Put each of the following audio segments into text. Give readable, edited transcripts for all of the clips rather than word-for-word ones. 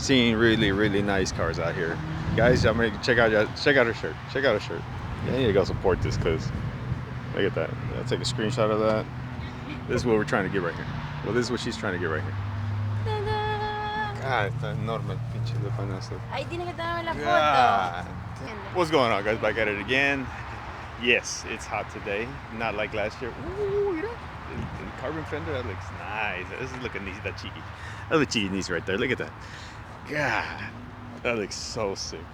seen really nice cars out here. Guys, y'all make check out her shirt. Check out her shirt. Yeah, I need to go support this because look at that. I'll take a screenshot of that. This is what we're trying to get right here. Well, this is what she's trying to get right here. God, está enorme, pinche de panazo. Ahí tienes que tomar la foto. God. What's going on, guys? Back at it again. Yes, it's hot today. Not like last year. Ooh, you know, the carbon fender, that looks nice. This is looking nice, that cheeky. That looks cheeky nice right there. Look at that. God, that looks so sick.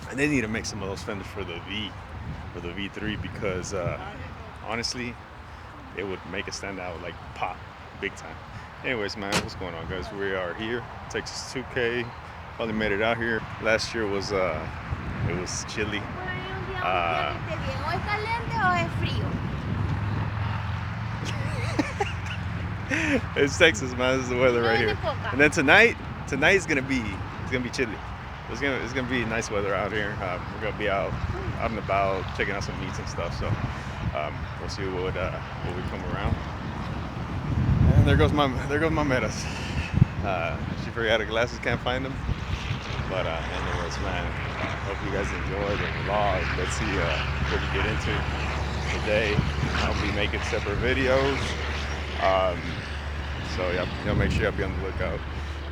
And they need to make some of those fenders for the V3 because honestly, it would make it stand out like pop, big time. Anyways, man, what's going on, guys? We are here, Texas 2K. Finally made it out here. Last year was it was chilly. It's Texas, man. This is the weather right here. And then tonight is gonna be chilly. It's gonna be nice weather out here. We're gonna be out and about, checking out some meets and stuff. So we'll see what we come around. And there goes my metas. She forgot her glasses, can't find them. But anyways, man, hope you guys enjoy the vlog. Let's see what we get into today. I'll be making separate videos. So yeah, make sure y'all be on the lookout.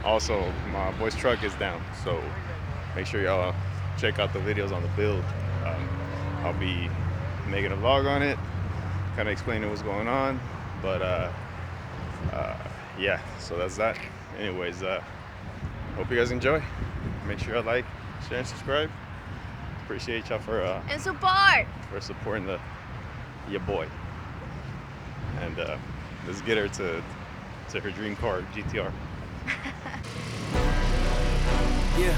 Also, my boy's truck is down, so make sure y'all check out the videos on the build. I'll be making a vlog on it, kind of explaining what's going on. But yeah, so that's that. Anyways, hope you guys enjoy. Make sure y'all like, share, and subscribe. Appreciate y'all for and support for supporting your boy. And let's get her to her dream car, GTR. Yeah.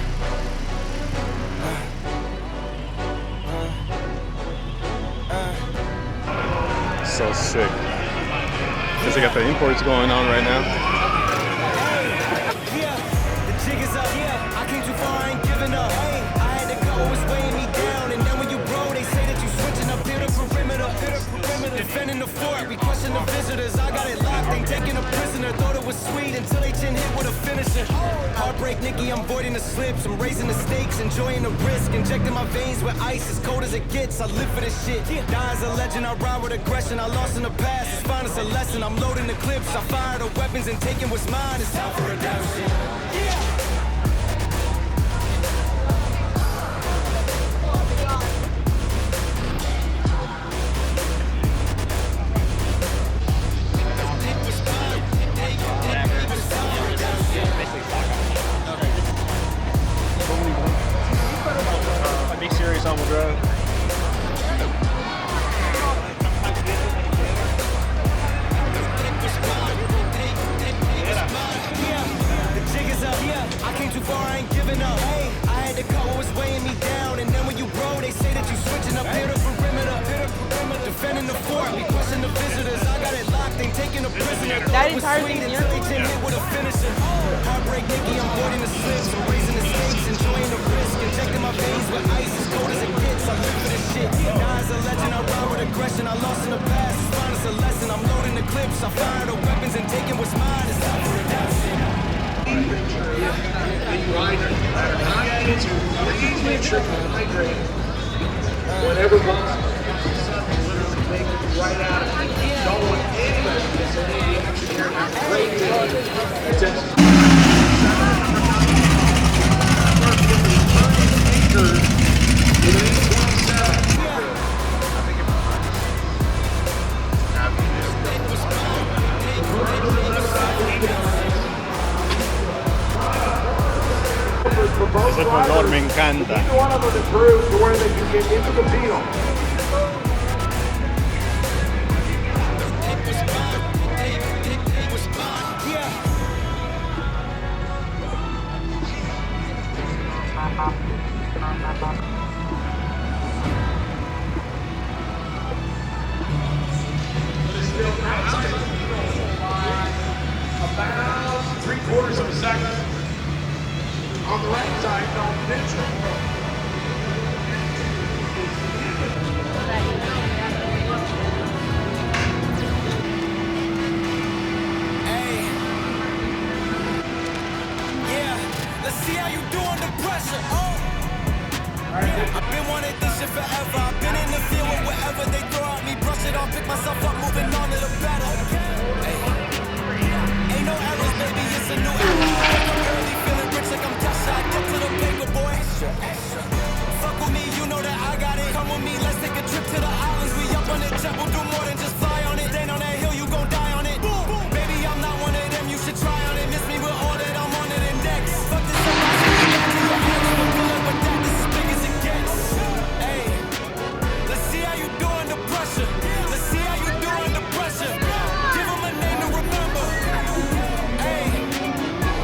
So sick. Because they got the imports going on right now. Yeah, the jig is up. Yeah, I came too far, I ain't giving up. Hey, I had to go, it was weighing me down. And then when you roll, they say that you switching up, build a perimeter. Defending the fort, we crushing the visitors. I got it locked, ain't taking a prisoner. Thought it was sweet until they chin hit with a finisher. Heartbreak, Nikki, I'm voiding the slips. I'm raising the stakes, enjoying the risk. Injecting my veins with ice, as cold as it gets. I live for this shit. Die as a legend, I ride with aggression. I lost in the past, it's fine as a lesson. I'm loading the clips, I fire the weapons and taking what's mine. It's time for redemption. Yeah. Big series on the road. I came too far, I ain't giving up. Hey, I had to go, it was weighing me down. And then when you roll, they say that you switching up. Build a perimeter. Defending the fort, we crushing the visitors. I got it locked, ain't taking a prisoner. That is hard to until they chin hit with a finisher. Heartbreak, Nikki, I'm voiding the slips. I'm raising the stakes, enjoying the risk. Injecting my veins with ice, as cold as it gets. I live for this shit. Die as a legend, I ride with aggression. I lost in the past, it's fine as a lesson. I'm loading the clips, I fire the weapons and taking what's mine. It's time for redemption. Whenever possible, something literally take it right out of you. Don't want anybody to miss any action here. Great attention. Ese color me encanta. Each one of them is through to where they can get into the field. About 3/4 of a second. On the right side, no neutral. under pressure? I've been wanting this shit forever. I've been in the field with whatever they throw at me. Brush it off, pick myself up, moving on to the better. Hey. Ain't no errors, baby, it's a new era. Wake up early, feeling rich like I'm cash out. Get to the paper, boy. Fuck with me, you know that I got it. Come with me, let's take a trip to the islands. We up on the jet, we'll do more than just fly on it. Stand on that hill, you gon' die on it. Baby, I'm not one of them, you should try on it. Miss me with all that, I'm on it index. Fuck this up, I should get back to your ex. We'll pull up with that, this is big as it gets. Hey, let's see how you do under pressure. Let's see how you do under pressure. Give them a name to remember. Hey,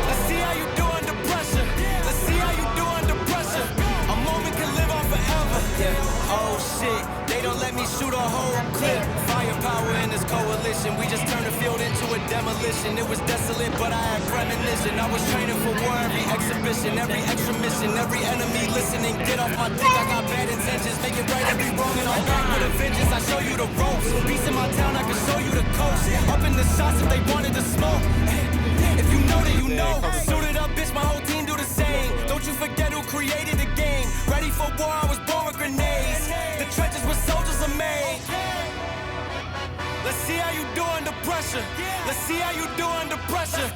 let's see how you do under pressure. Let's see how you do under pressure. A moment can live on forever. Yeah. Oh shit, they don't let me shoot a whole clip. Firepower in this coalition. We just turned the field into a demolition. It was desolate, but I had premonition. I was training for war, every exhibition, every extra mission, every enemy listening. Get off my dick, I got bad intentions. Make it right every wrong, and I'm back with a vengeance. I show you the ropes. Beast in my town, I can show you the coast. Up in the shots if they wanted to smoke. If you know, then you know. Suited up, bitch, my whole team do the same. Don't you forget who created the game. Ready for war, I was born with grenades. The trenches where soldiers are made. Let's see how you do under pressure. Let's see how you do under pressure.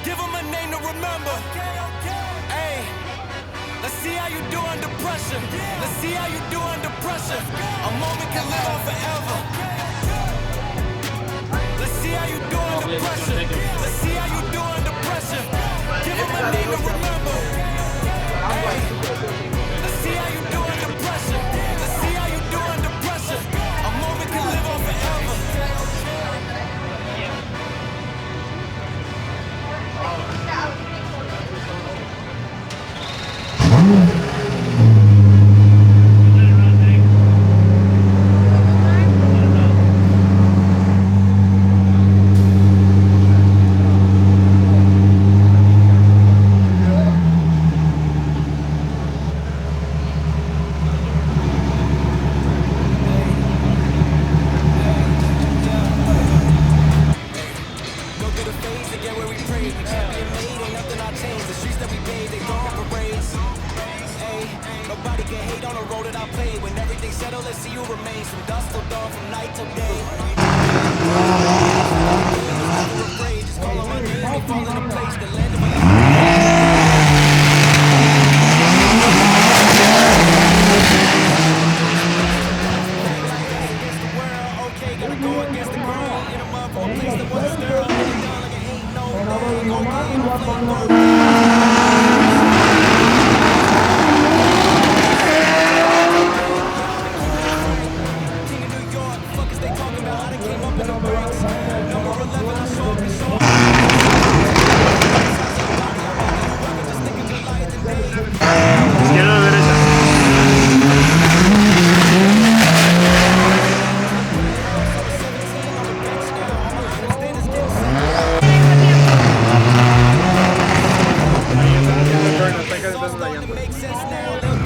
Give them a name to remember. Hey, let's see how you do under pressure. Let's see how you do under pressure. A moment can live on forever. Let's see how you do under pressure. Let's see how you do under pressure. Give them a name to remember. Hey, let's see how you do under pressure. Let's see how you do under pressure. A moment can live on forever.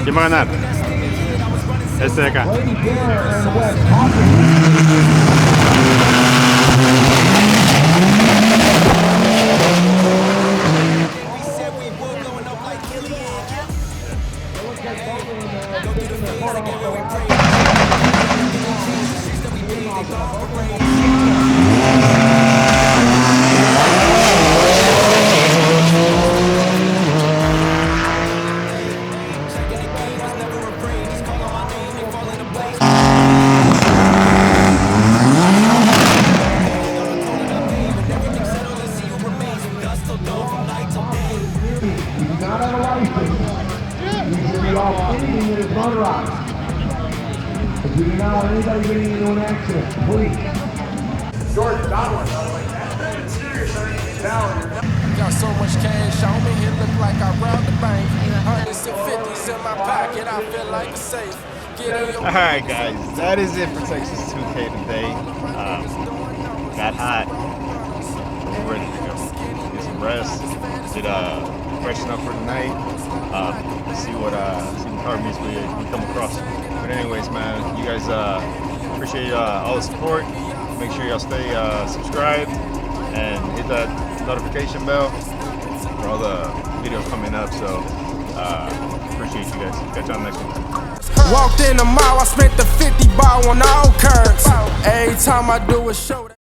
¿Quién va a ganar? Este de acá. We do not want anybody getting into an accident, please. Jordan, that one. That's serious. Got so much cash on me, it look like I robbed the bank. Hundreds and fifties in my pocket, I feel like a safe. Alright guys, that is it for Texas 2K today. Got hot. We're ready to go. Get some rest. Did freshen up for the night. See what car meets we come across. But anyways, man, you guys appreciate all the support. Make sure y'all stay subscribed and hit that notification bell for all the videos coming up. So Appreciate you guys. Catch you on the next one. Walked in the mall, I spent the 50 ball on all curves. Every time I do a show.